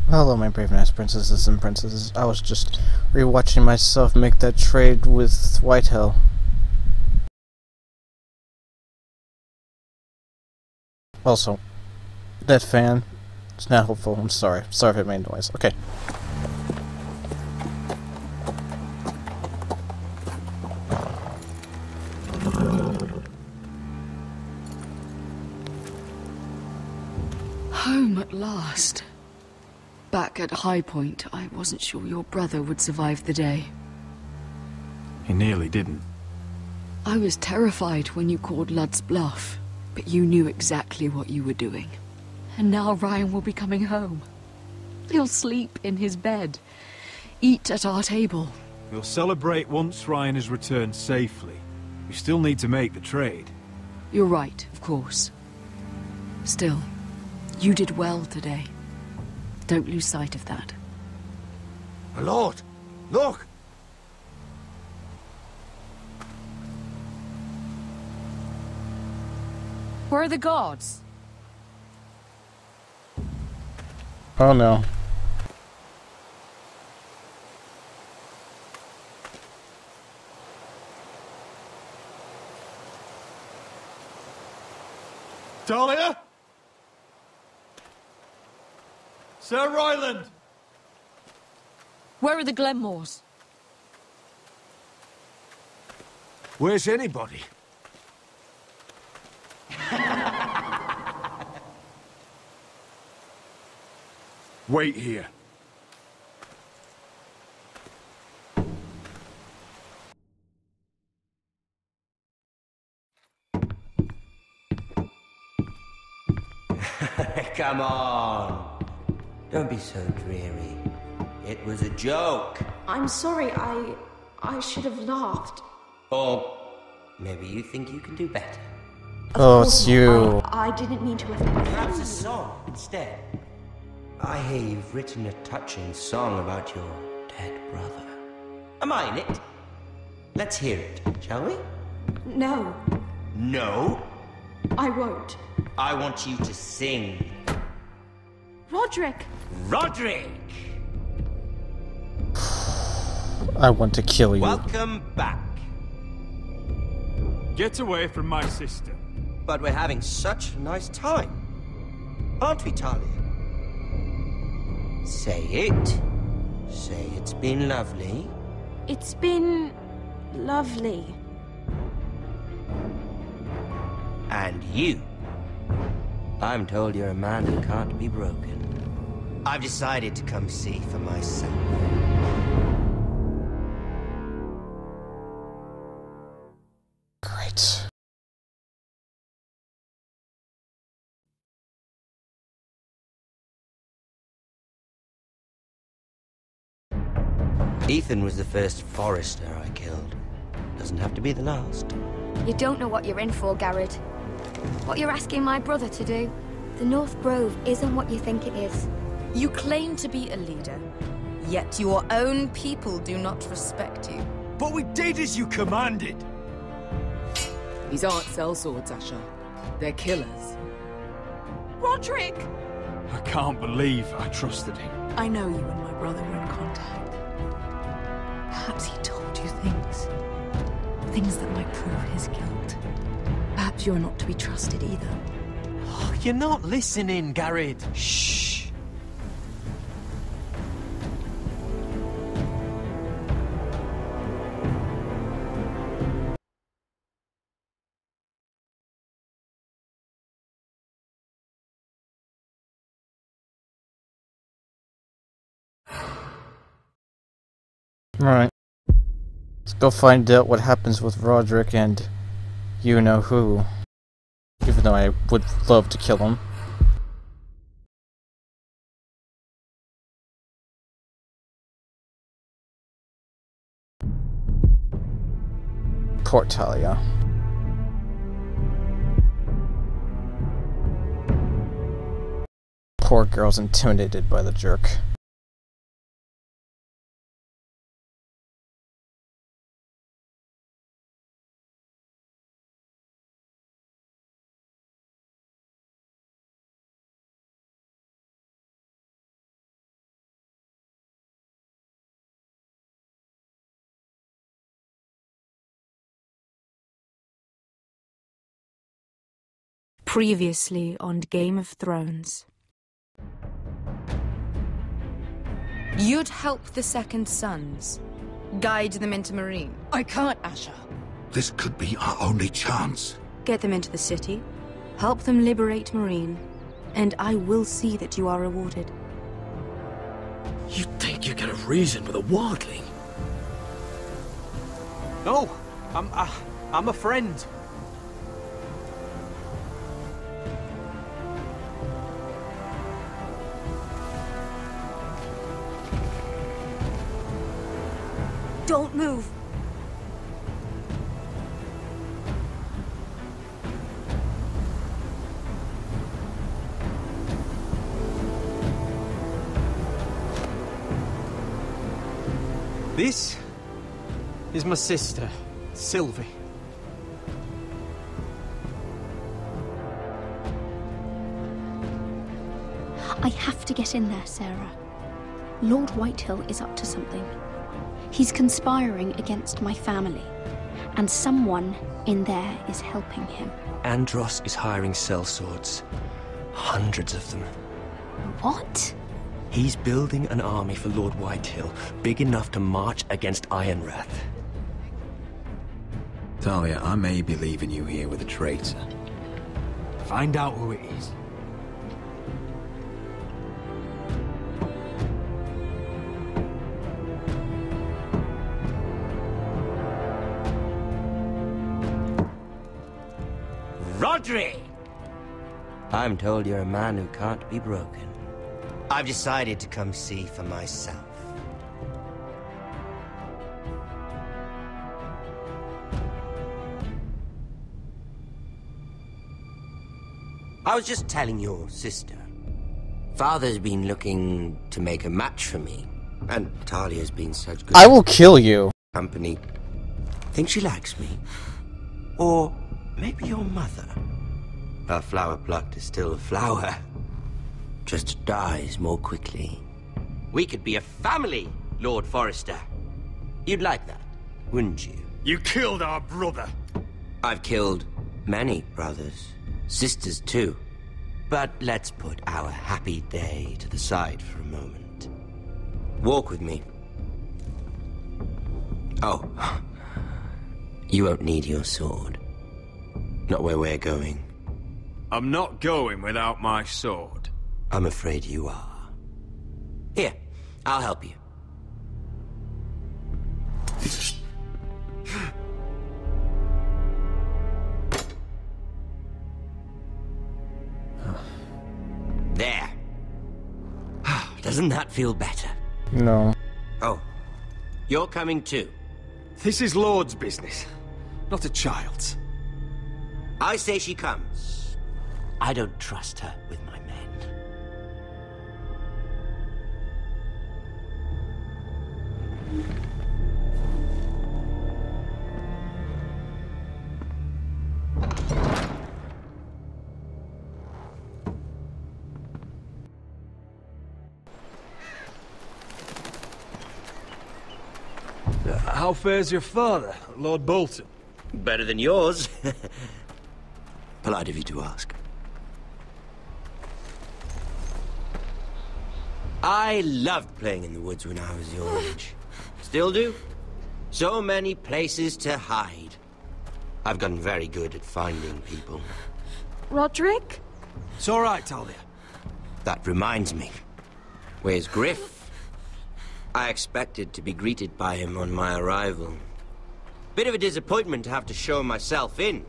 Hello, my brave and nice princesses and princesses. I was just rewatching myself make that trade with Whitehill. Also, that fan is not helpful. I'm sorry. Sorry if it made noise. Okay. Home at last. Back at High Point, I wasn't sure your brother would survive the day. He nearly didn't. I was terrified when you called Ludd's bluff, but you knew exactly what you were doing. And now Ryan will be coming home. He'll sleep in his bed, eat at our table. We'll celebrate once Ryan has returned safely. We still need to make the trade. You're right, of course. Still, you did well today. Don't lose sight of that. My lord, look! Where are the guards? Oh no. Talia? Sir Ryland! Where are the Glenmores? Where's anybody? Wait here. Come on. Don't be so dreary. It was a joke. I'm sorry, I should have laughed. Or maybe you think you can do better. Oh, it's you. I didn't mean to offend Perhaps you. a song instead. I hear you've written a touching song about your dead brother. Am I in it? Let's hear it, shall we? No, No. I won't. I want you to sing. Roderick! Roderick! I want to kill you. Welcome back. Get away from my sister. But we're having such a nice time. Aren't we, Talia? Say it. Say it's been lovely. It's been lovely. And you. I'm told you're a man who can't be broken. I've decided to come see for myself. Great. Ethan was the first Forrester I killed. Doesn't have to be the last. You don't know what you're in for, Garrett. What you're asking my brother to do. The North Grove isn't what you think it is. You claim to be a leader, yet your own people do not respect you. But we did as you commanded! These aren't sellswords, Asher. They're killers. Roderick! I can't believe I trusted him. I know you and my brother were in contact. Perhaps he told you things. Things that might prove his guilt. Perhaps you're not to be trusted either. Oh, you're not listening, Garrett. Shh. Alright. Let's go find out what happens with Roderick and you-know-who. Even though I would love to kill him. Poor Talia. Poor girl's intimidated by the jerk. Previously on Game of Thrones. You'd help the Second Sons. Guide them into Meereen. I can't, Asha. This could be our only chance. Get them into the city. Help them liberate Meereen. And I will see that you are rewarded. You think you get a reason with a wardling? No, I'm a friend. Don't move. This is my sister, Sylvie. I have to get in there, Sarah. Lord Whitehill is up to something. He's conspiring against my family, and someone in there is helping him. Andros is hiring sellswords. Hundreds of them. What? He's building an army for Lord Whitehill, big enough to march against Ironrath. Talia, I may be leaving you here with a traitor. Find out who it is. Rodri! I'm told you're a man who can't be broken. I've decided to come see for myself. I was just telling your sister. Father's been looking to make a match for me, and Talia's been such good... I will kill you. ...company. Think she likes me? Or maybe your mother? Her flower plucked is still a flower. Just dies more quickly. We could be a family, Lord Forrester. You'd like that, wouldn't you? You killed our brother. I've killed many brothers. Sisters, too. But let's put our happy day to the side for a moment. Walk with me. Oh. You won't need your sword. Not where we're going. I'm not going without my sword. I'm afraid you are. Here, I'll help you. There. Doesn't that feel better? No. Oh, you're coming too. This is Lord's business, not a child's. I say she comes. I don't trust her with my men. How fares your father, Lord Bolton? Better than yours. Polite of you to ask. I loved playing in the woods when I was your age. Still do. So many places to hide. I've gotten very good at finding people. Roderick? It's all right, Talia. That reminds me. Where's Griff? I expected to be greeted by him on my arrival. Bit of a disappointment to have to show myself in.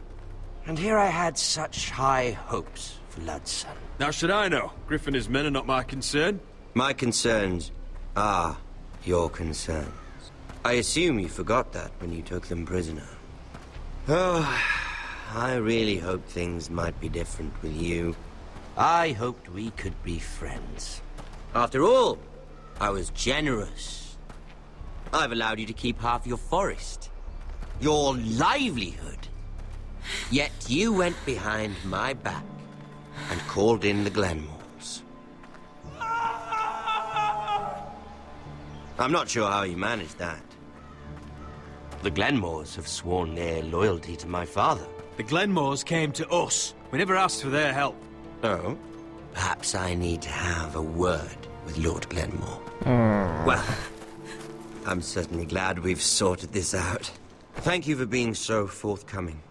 And here I had such high hopes for Ludson. Now should I know? Griff and his men are not my concern. My concerns are your concerns. I assume you forgot that when you took them prisoner. Oh, I really hoped things might be different with you. I hoped we could be friends. After all, I was generous. I've allowed you to keep half your forest. Your livelihood. Yet you went behind my back and called in the Glenmores. I'm not sure how you managed that. The Glenmores have sworn their loyalty to my father. The Glenmores came to us. We never asked for their help. Oh? Perhaps I need to have a word with Lord Glenmore. Well, I'm certainly glad we've sorted this out. Thank you for being so forthcoming.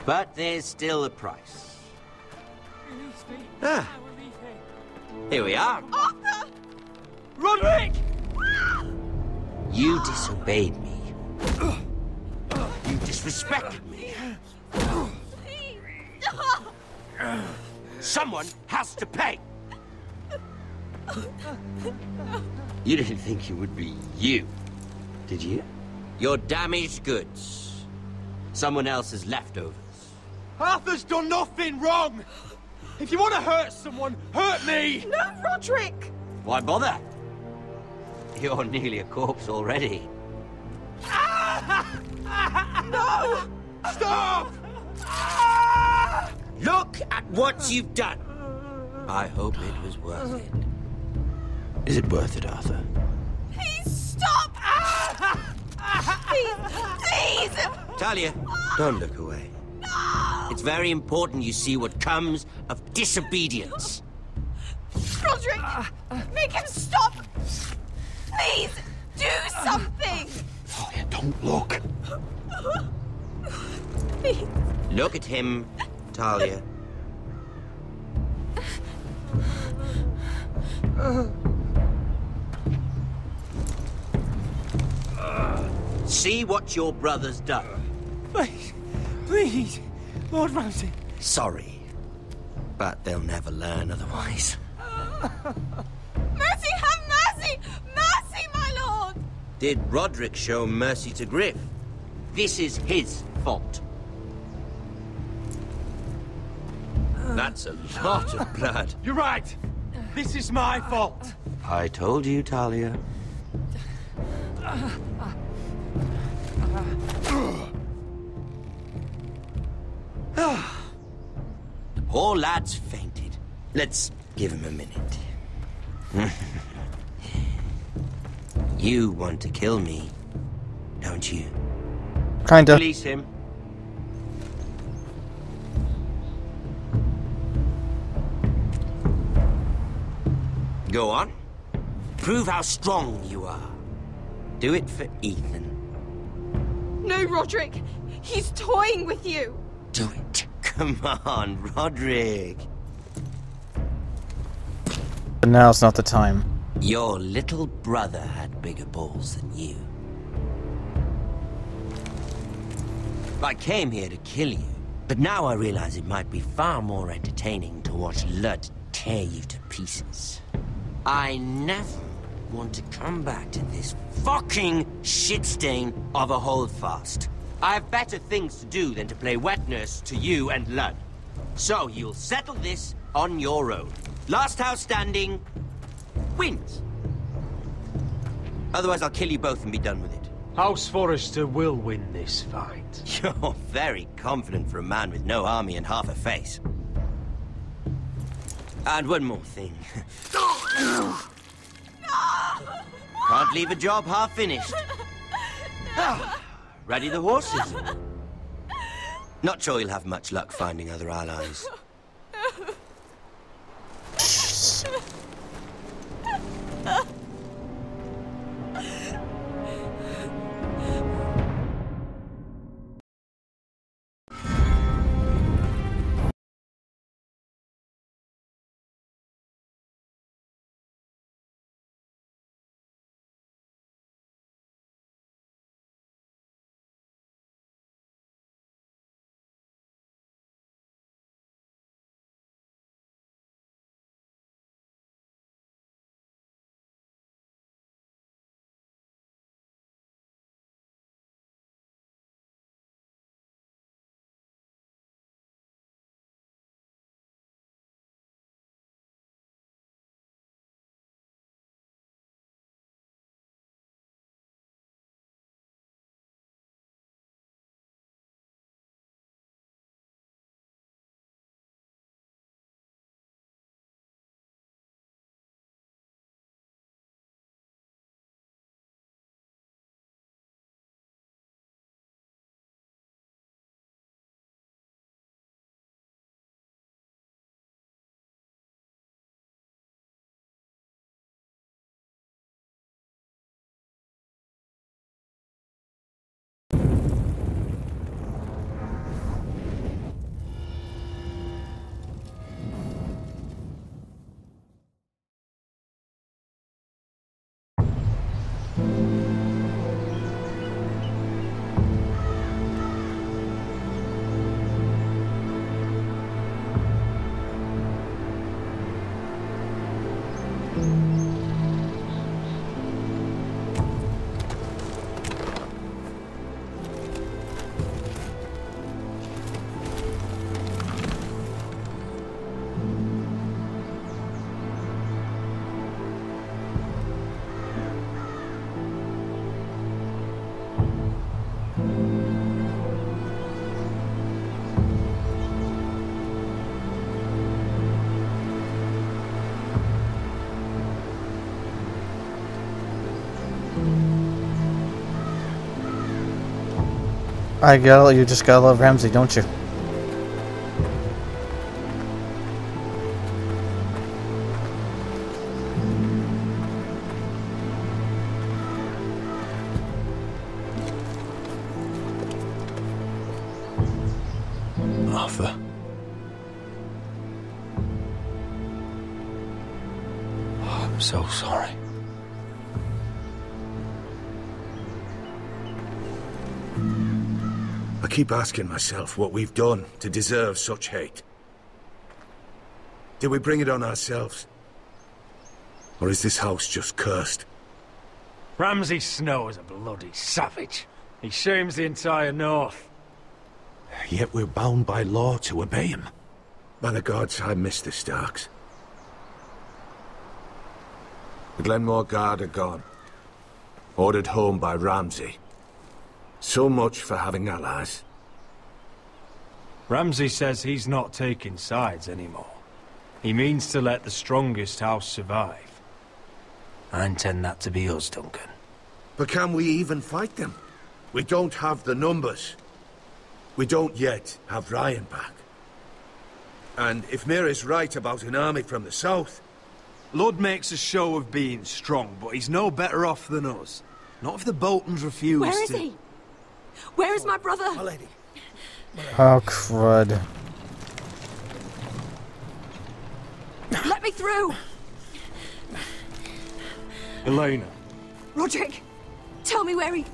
But there's still a price. Ah. Here we are. Arthur! Roderick! You disobeyed me. You disrespected me. Someone has to pay! You didn't think it would be you, did you? Your damaged goods. Someone else's leftovers. Arthur's done nothing wrong! If you want to hurt someone, hurt me! No, Roderick! Why bother? You're nearly a corpse already. No! Stop! Look at what you've done! I hope it was worth it. Is it worth it, Arthur? Please stop! Please! Please! Talia, don't look away. No! It's very important you see what comes of disobedience. Roderick! Make him stop! Please! Do something! Talia, don't look. Please! Look at him, Talia. See what your brother's done. Please, please, Lord Ramsay. Sorry, but they'll never learn otherwise. Mercy, have mercy! Mercy, my lord! Did Roderick show mercy to Griff? This is his fault. That's a lot of blood. You're right. This is my fault. I told you, Talia. The poor lad's fainted. Let's give him a minute. You want to kill me, don't you? Kinda. Release him. Go on. Prove how strong you are. Do it for Ethan. No, Roderick! He's toying with you! Do it. Come on, Roderick. But now's not the time. Your little brother had bigger balls than you. I came here to kill you, but now I realize it might be far more entertaining to watch Lud tear you to pieces. I never want to come back to this fucking shit stain of a holdfast. I have better things to do than to play wet nurse to you and Lud. So you'll settle this on your own. Last house standing wins. Otherwise I'll kill you both and be done with it. House Forrester will win this fight. You're very confident for a man with no army and half a face. And one more thing. Can't leave a job half finished. Ready the horses? Not sure you'll have much luck finding other allies. You just gotta love Ramsay, don't you? Arthur. Oh, I'm so sorry. I keep asking myself what we've done to deserve such hate. Did we bring it on ourselves? Or is this house just cursed? Ramsay Snow is a bloody savage. He shames the entire North. Yet we're bound by law to obey him. By the gods, I miss the Starks. The Glenmore Guard are gone. Ordered home by Ramsay. So much for having allies. Ramsay says he's not taking sides anymore. He means to let the strongest house survive. I intend that to be us, Duncan. But can we even fight them? We don't have the numbers. We don't yet have Ryan back. And if Mira's right about an army from the south... Lud makes a show of being strong, but he's no better off than us. Not if the Boltons refuse Where is he? Where is my brother? My lady. Oh, crud. Let me through! Elena. Roderick, tell me where he...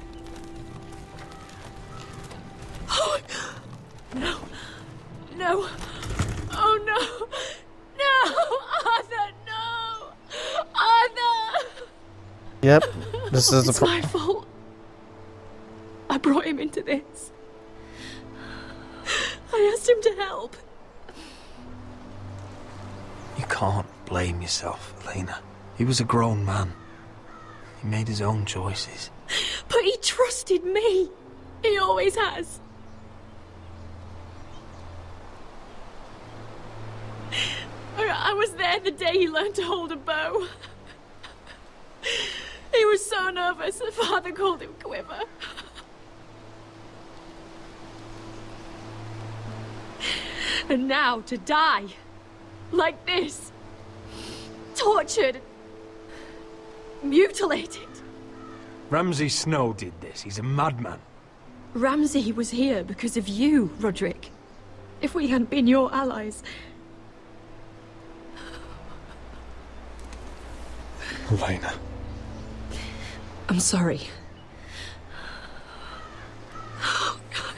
Oh, no. No. Oh, no. No! Arthur, no! Arthur! Yep, this is It's my fault. I brought him into this. I asked him to help. You can't blame yourself, Elena. He was a grown man. He made his own choices. But he trusted me. He always has. I was there the day he learned to hold a bow. He was so nervous, the father called him Quiver. And now to die. Like this. Tortured. Mutilated. Ramsay Snow did this. He's a madman. Ramsay was here because of you, Roderick. If we hadn't been your allies... Elena. I'm sorry. Oh, God.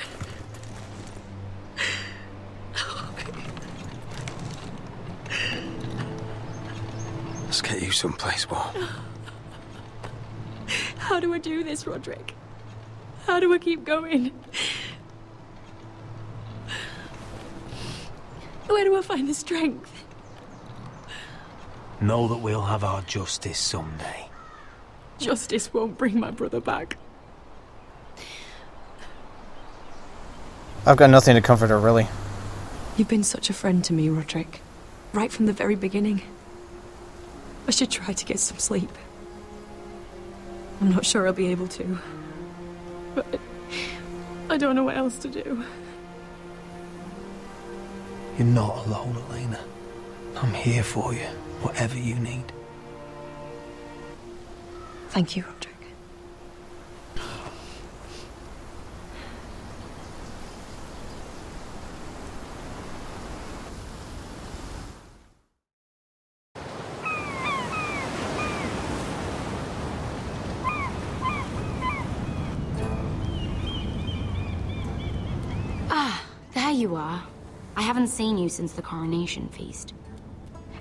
Let's get you someplace warm. How do I do this, Roderick? How do I keep going? Where do I find the strength? Know that we'll have our justice someday. Justice won't bring my brother back. I've got nothing to comfort her, really. You've been such a friend to me, Roderick. Right from the very beginning. I should try to get some sleep. I'm not sure I'll be able to. But I don't know what else to do. You're not alone, Elena. I'm here for you, whatever you need. Thank you, Roderick. Ah, there you are. I haven't seen you since the coronation feast.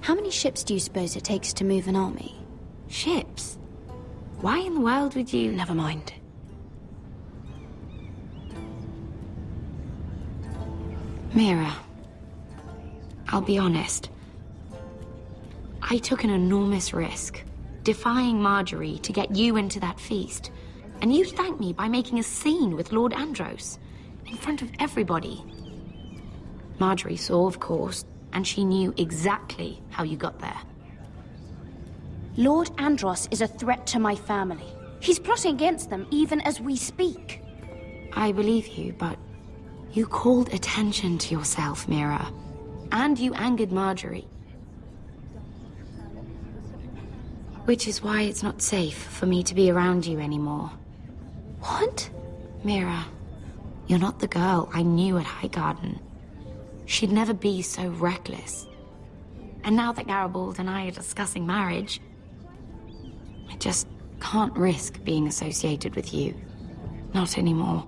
How many ships do you suppose it takes to move an army? Ships? Why in the world would you... Never mind. Mira, I'll be honest. I took an enormous risk, defying Marjorie to get you into that feast. And you thanked me by making a scene with Lord Andros, in front of everybody. Marjorie saw, of course, and she knew exactly how you got there. Lord Andros is a threat to my family. He's plotting against them even as we speak. I believe you, but you called attention to yourself, Mira. And you angered Marjorie. Which is why it's not safe for me to be around you anymore. What? Mira, you're not the girl I knew at Highgarden. She'd never be so reckless. And now that Garibald and I are discussing marriage, I just can't risk being associated with you. Not anymore.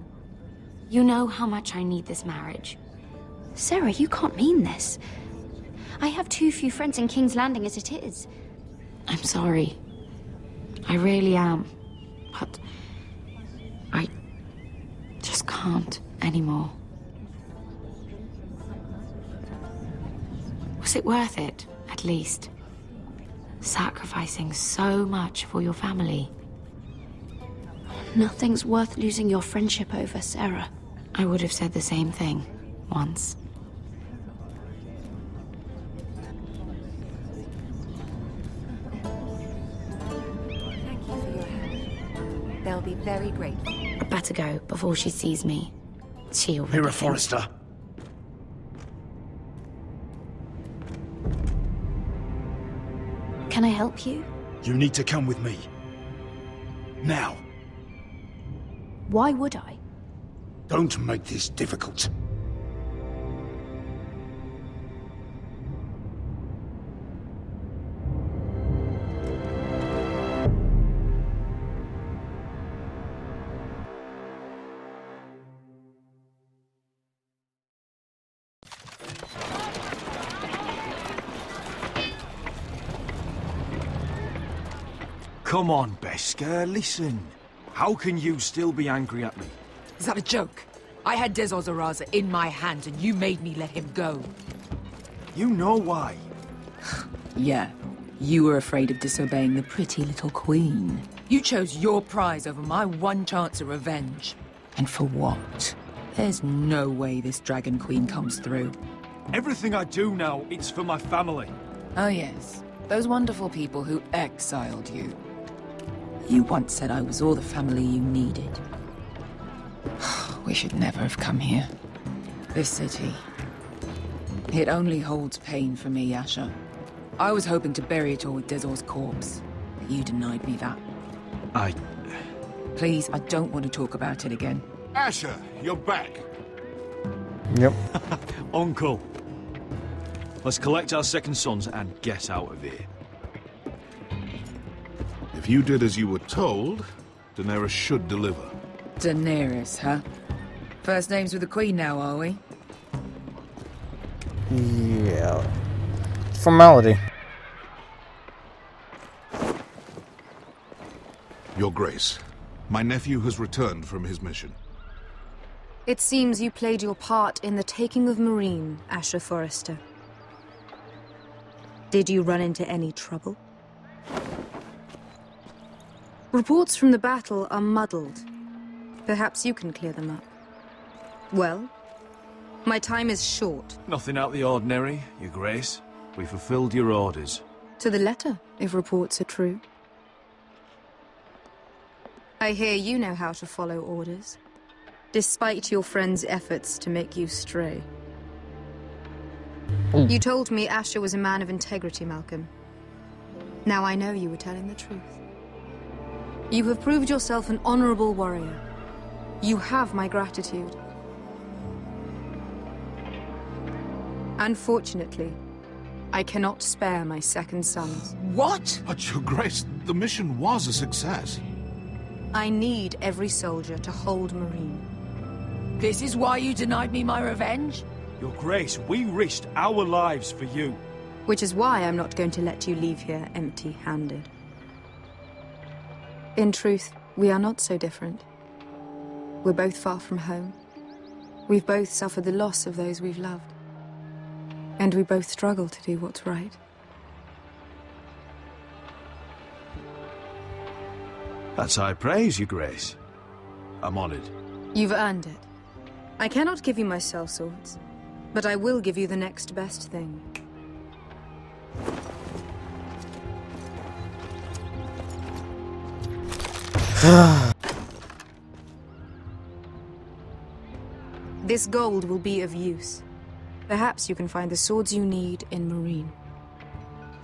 You know how much I need this marriage. Sarah, you can't mean this. I have too few friends in King's Landing as it is. I'm sorry. I really am. But I just can't anymore. Was it worth it, at least? Sacrificing so much for your family. Nothing's worth losing your friendship over, Sarah. I would have said the same thing once. Thank you for your help. They'll be very grateful. I'd better go before she sees me. She'll... Mira Forrester. Can I help you? You need to come with me. Now. Why would I? Don't make this difficult. Come on, Beskar, listen. How can you still be angry at me? Is that a joke? I had Dez Ozaraza in my hands and you made me let him go. You know why. Yeah, you were afraid of disobeying the pretty little queen. You chose your prize over my one chance of revenge. And for what? There's no way this Dragon Queen comes through. Everything I do now, it's for my family. Oh yes, those wonderful people who exiled you. You once said I was all the family you needed. We should never have come here. This city. It only holds pain for me, Asher. I was hoping to bury it all with Dezor's corpse, but you denied me that. Please, I don't want to talk about it again. Asher, you're back. Yep. Uncle. Let's collect our second sons and get out of here. If you did as you were told, Daenerys should deliver. Daenerys, huh? First names with the Queen now, are we? Yeah. Formality. Your Grace, my nephew has returned from his mission. It seems you played your part in the taking of Marine, Asher Forrester. Did you run into any trouble? Reports from the battle are muddled. Perhaps you can clear them up. Well, my time is short. Nothing out of the ordinary, Your Grace. We fulfilled your orders. To the letter, if reports are true. I hear you know how to follow orders, despite your friend's efforts to make you stray. You told me Asher was a man of integrity, Malcolm. Now I know you were telling the truth. You have proved yourself an honorable warrior. You have my gratitude. Unfortunately, I cannot spare my second sons. What? But, Your Grace, the mission was a success. I need every soldier to hold Marine. This is why you denied me my revenge? Your Grace, we risked our lives for you. Which is why I'm not going to let you leave here empty-handed. In truth, we are not so different. We're both far from home. We've both suffered the loss of those we've loved. And we both struggle to do what's right. That's high praise, Your Grace. I'm honored. You've earned it. I cannot give you my sellswords, but I will give you the next best thing. This gold will be of use. Perhaps you can find the swords you need in Marine.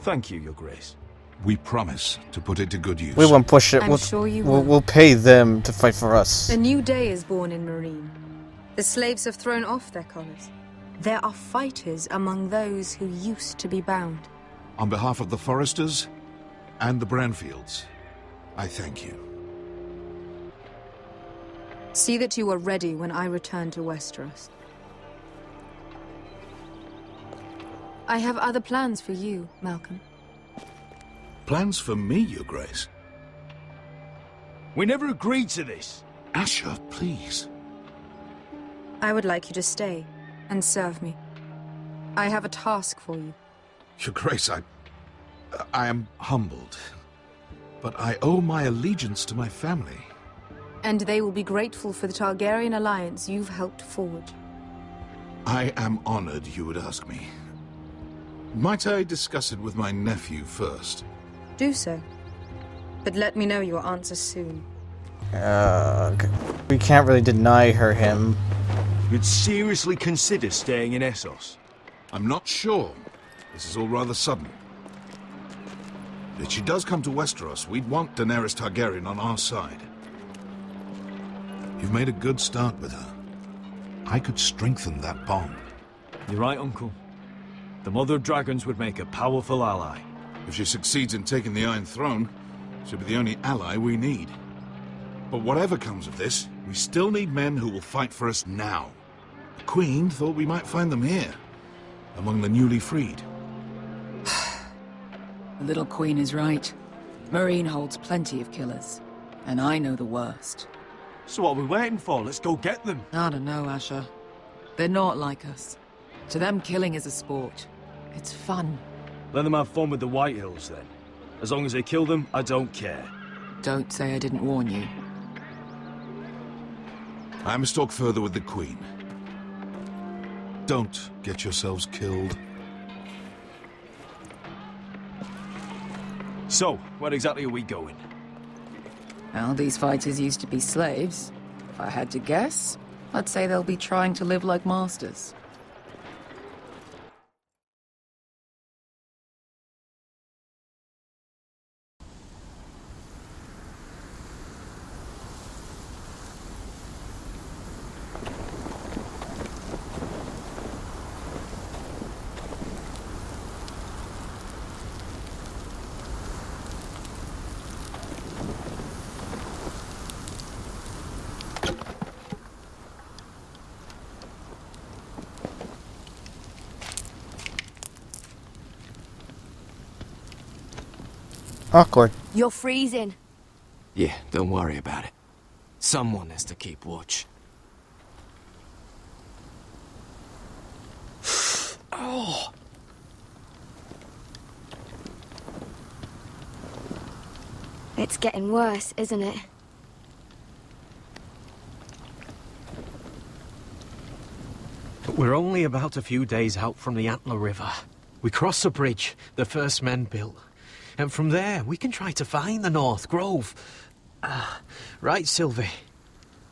Thank you, Your Grace. We promise to put it to good use. We won't push it. I'm sure you will. We'll pay them to fight for us. A new day is born in Marine. The slaves have thrown off their collars. There are fighters among those who used to be bound. On behalf of the Foresters and the Branfields, I thank you. See that you are ready when I return to Westeros. I have other plans for you, Malcolm. Plans for me, Your Grace? We never agreed to this. Asher, please. I would like you to stay and serve me. I have a task for you. Your Grace, I am humbled, but I owe my allegiance to my family. And they will be grateful for the Targaryen alliance you've helped forge. I am honored you would ask me. Might I discuss it with my nephew first? Do so. But let me know your answer soon. We can't really deny him. You'd seriously consider staying in Essos? I'm not sure. This is all rather sudden. If she does come to Westeros, we'd want Daenerys Targaryen on our side. You've made a good start with her. I could strengthen that bond. You're right, Uncle. The Mother of Dragons would make a powerful ally. If she succeeds in taking the Iron Throne, she'll be the only ally we need. But whatever comes of this, we still need men who will fight for us now. The Queen thought we might find them here, among the newly freed. The little Queen is right. Marine holds plenty of killers, and I know the worst. So what are we waiting for? Let's go get them. I don't know, Asher. They're not like us. To them, killing is a sport. It's fun. Let them have fun with the Whitehills, then. As long as they kill them, I don't care. Don't say I didn't warn you. I must talk further with the Queen. Don't get yourselves killed. So, where exactly are we going? Well, these fighters used to be slaves. If I had to guess, I'd say they'll be trying to live like masters. Awkward. You're freezing. Yeah, don't worry about it. Someone has to keep watch. Oh! It's getting worse, isn't it? We're only about a few days out from the Antler River. We cross the bridge the first men built. And from there, we can try to find the North Grove. Right, Sylvie?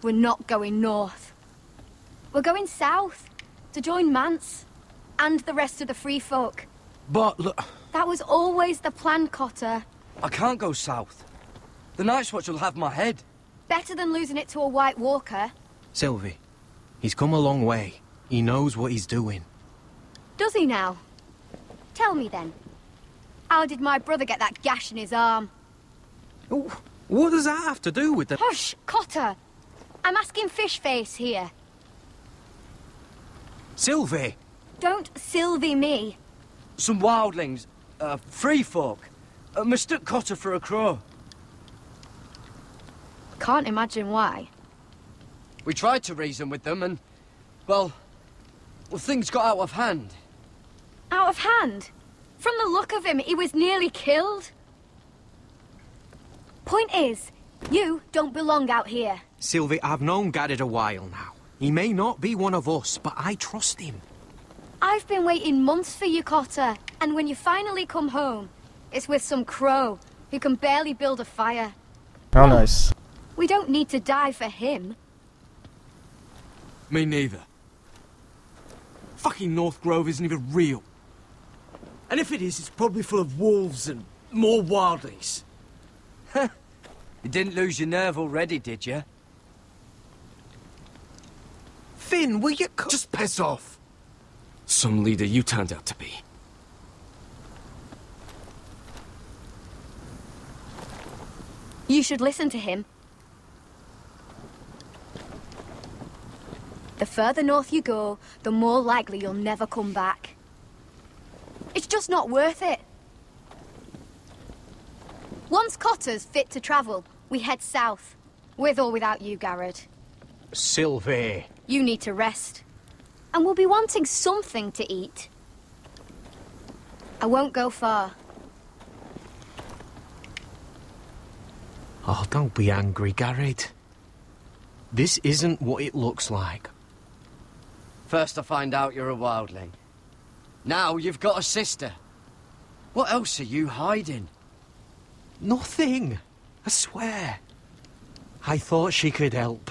We're not going north. We're going south, to join Mance, and the rest of the Free Folk. But look... That was always the plan, Cotter. I can't go south. The Night's Watch will have my head. Better than losing it to a White Walker. Sylvie, he's come a long way. He knows what he's doing. Does he now? Tell me then. How did my brother get that gash in his arm? What does that have to do with the... Hush, Cotter! I'm asking Fishface here. Sylvie! Don't Sylvie me. Some wildlings, free folk, mistook Cotter for a crow. Can't imagine why. We tried to reason with them and, well, things got out of hand. Out of hand? From the look of him, he was nearly killed. Point is, you don't belong out here. Sylvie, I've known Garrett a while now. He may not be one of us, but I trust him. I've been waiting months for you, Cotter, and when you finally come home, it's with some crow who can barely build a fire. How nice. We don't need to die for him. Me neither. Fucking North Grove isn't even real. And if it is, it's probably full of wolves and more wildlings. You didn't lose your nerve already, did you? Finn, will you just piss off? Some leader you turned out to be. You should listen to him. The further north you go, the more likely you'll never come back. It's just not worth it. Once Cotter's fit to travel, we head south. With or without you, Garrett. Sylvie. You need to rest. And we'll be wanting something to eat. I won't go far. Oh, don't be angry, Garrett. This isn't what it looks like. First I find out you're a wildling. Now you've got a sister. What else are you hiding? Nothing. I swear. I thought she could help.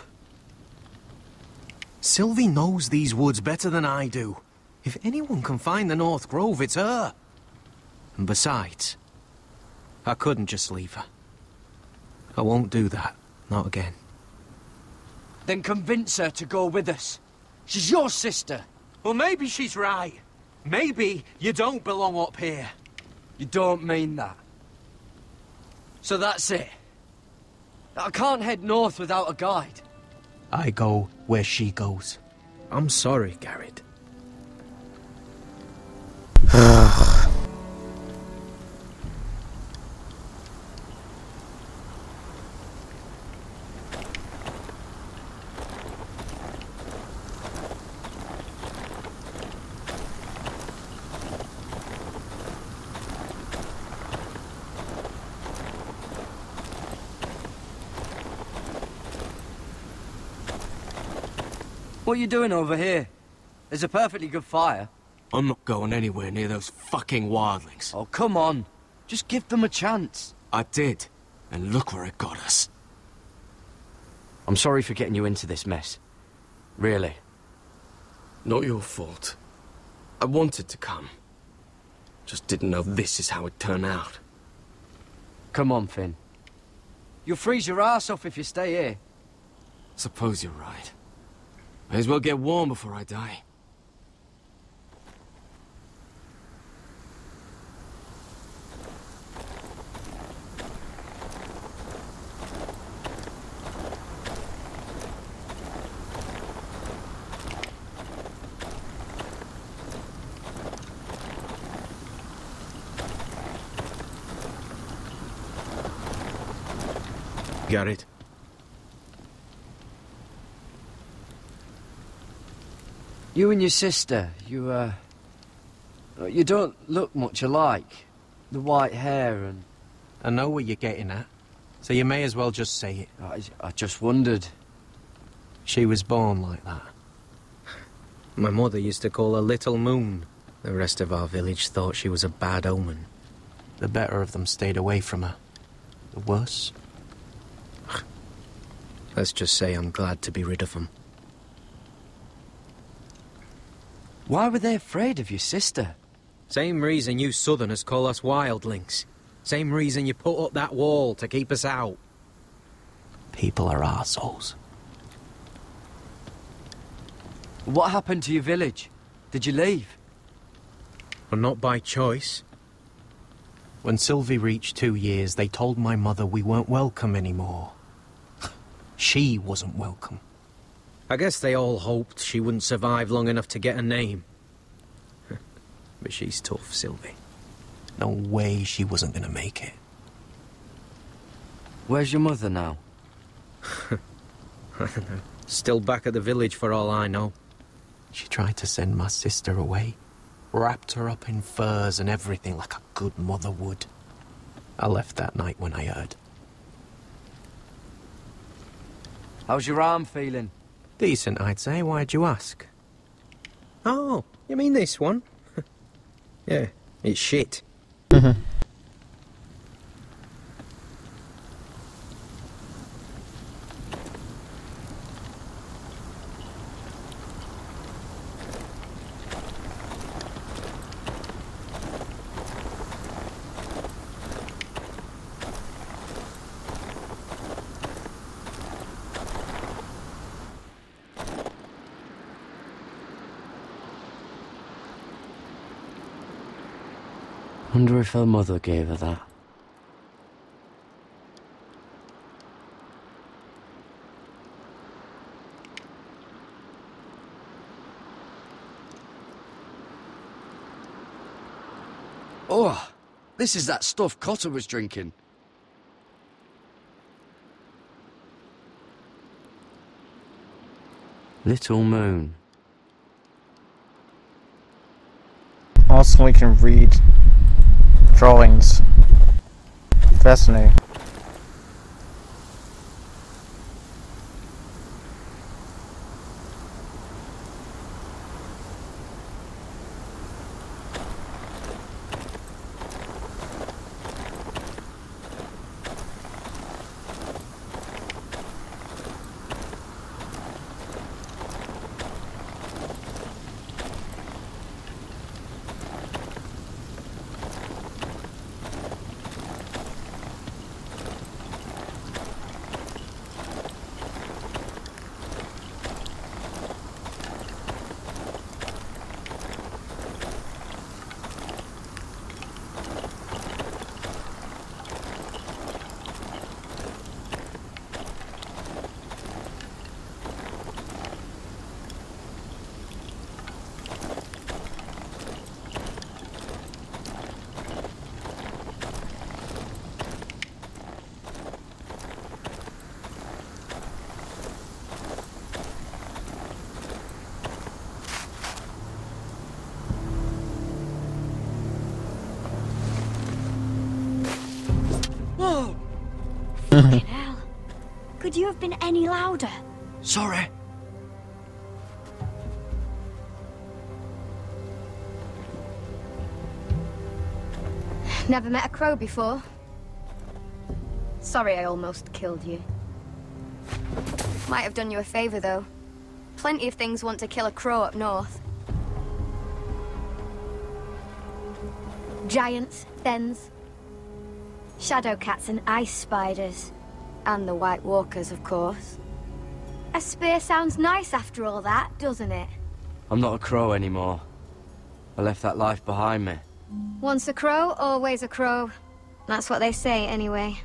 Sylvie knows these woods better than I do. If anyone can find the North Grove, it's her. And besides, I couldn't just leave her. I won't do that. Not again. Then convince her to go with us. She's your sister. Well, maybe she's right. Maybe you don't belong up here. You don't mean that. So that's it. I can't head north without a guide. I go where she goes. I'm sorry, Garrett. What are you doing over here? There's a perfectly good fire. I'm not going anywhere near those fucking wildlings. Oh, come on. Just give them a chance. I did, and look where it got us. I'm sorry for getting you into this mess. Really. Not your fault. I wanted to come. Just didn't know this is how it'd turn out. Come on, Finn. You'll freeze your ass off if you stay here. Suppose you're right. May as well get warm before I die. Garrett. You and your sister, you don't look much alike. The white hair and... I know what you're getting at, so you may as well just say it. I just wondered. She was born like that. My mother used to call her Little Moon. The rest of our village thought she was a bad omen. The better of them stayed away from her. The worse? Let's just say I'm glad to be rid of them. Why were they afraid of your sister? Same reason you Southerners call us wildlings. Same reason you put up that wall to keep us out. People are arseholes. What happened to your village? Did you leave? Well, not by choice. When Sylvie reached 2 years, they told my mother we weren't welcome anymore. She wasn't welcome. I guess they all hoped she wouldn't survive long enough to get a name. But she's tough, Sylvie. No way she wasn't gonna make it. Where's your mother now? I don't know. Still back at the village for all I know. She tried to send my sister away. Wrapped her up in furs and everything like a good mother would. I left that night when I heard. How's your arm feeling? Decent, I'd say. Why'd you ask? Oh, you mean this one? Yeah, it's shit. Wonder if her mother gave her that. Oh, this is that stuff Cotter was drinking. Little Moon. Also, we can read drawings. Fascinating. Whoa! Fucking hell. Could you have been any louder? Sorry. Never met a crow before. Sorry I almost killed you. Might have done you a favor, though. Plenty of things want to kill a crow up north. Giants, thens, shadow cats and ice spiders. And the White Walkers, of course. A spear sounds nice after all that, doesn't it? I'm not a crow anymore. I left that life behind me. Once a crow, always a crow. That's what they say, anyway.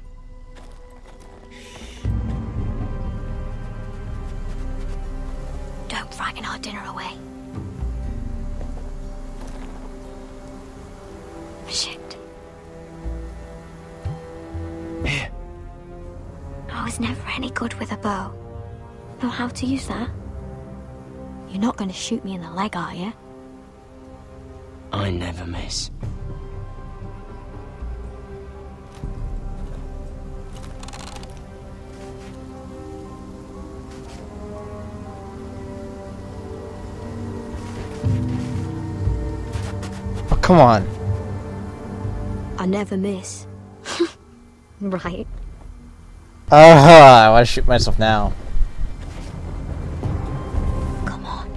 Don't frighten our dinner away. Shit. Here. I was never any good with a bow. Know how to use that? You're not going to shoot me in the leg, are you? I never miss. Oh, come on. I never miss. Right. I want to shoot myself now. Come on.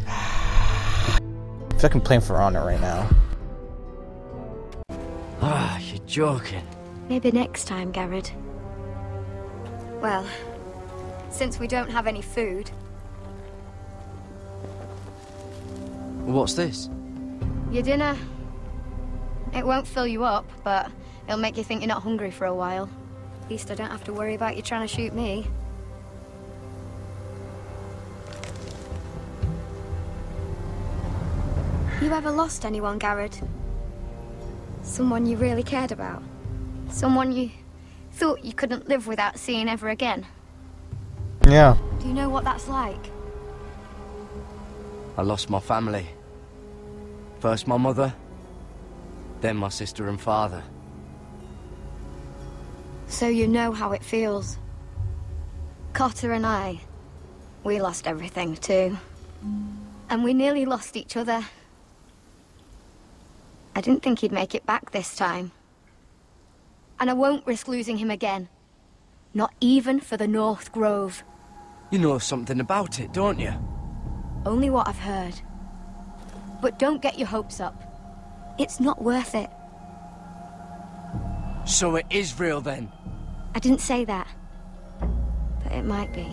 I feel like I'm playing For Honor right now. Ah, you're joking. Maybe next time, Garrett. Well, since we don't have any food... What's this? Your dinner. It won't fill you up, but it'll make you think you're not hungry for a while. At least I don't have to worry about you trying to shoot me. You ever lost anyone, Garrett? Someone you really cared about? Someone you thought you couldn't live without seeing ever again? Yeah. Do you know what that's like? I lost my family. First my mother, then my sister and father. So you know how it feels. Cotter and I, we lost everything too. And we nearly lost each other. I didn't think he'd make it back this time. And I won't risk losing him again. Not even for the North Grove. You know something about it, don't you? Only what I've heard. But don't get your hopes up. It's not worth it. So it is real then? I didn't say that. But it might be.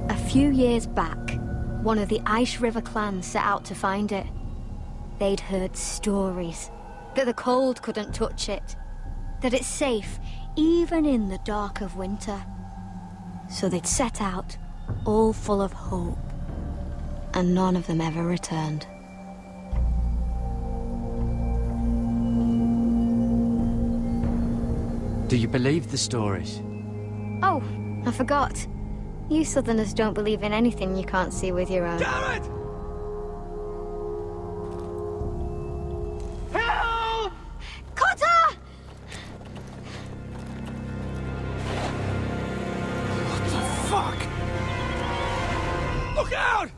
A few years back, one of the Ice River clans set out to find it. They'd heard stories that the cold couldn't touch it, that it's safe even in the dark of winter. So they'd set out, all full of hope, and none of them ever returned. Do you believe the stories? Oh, I forgot. You Southerners don't believe in anything you can't see with your own. Garrett! Help! Cotter! What the fuck? Look out!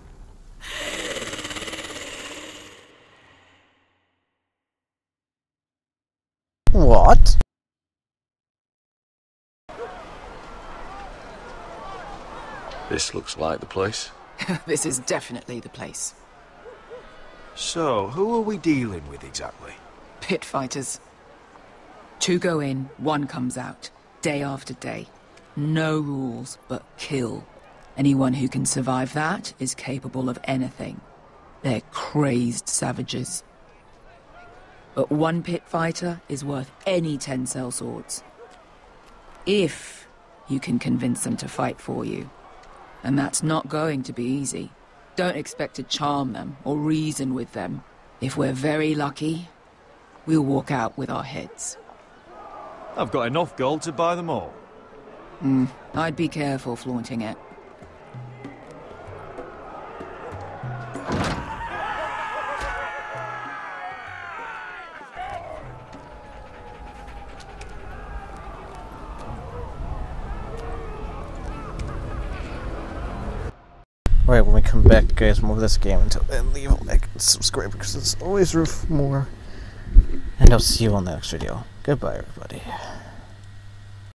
What? This looks like the place. This is definitely the place. So, who are we dealing with exactly? Pit fighters. 2 go in, 1 comes out. Day after day. No rules, but kill. Anyone who can survive that is capable of anything. They're crazed savages. But 1 pit fighter is worth any 10 sellswords. If you can convince them to fight for you. And that's not going to be easy. Don't expect to charm them or reason with them. If we're very lucky, we'll walk out with our heads. I've got enough gold to buy them all. I'd be careful flaunting it. Alright, when we come back, guys, more of this game. Until then, leave a like and subscribe because there's always room for more. And I'll see you on the next video. Goodbye, everybody.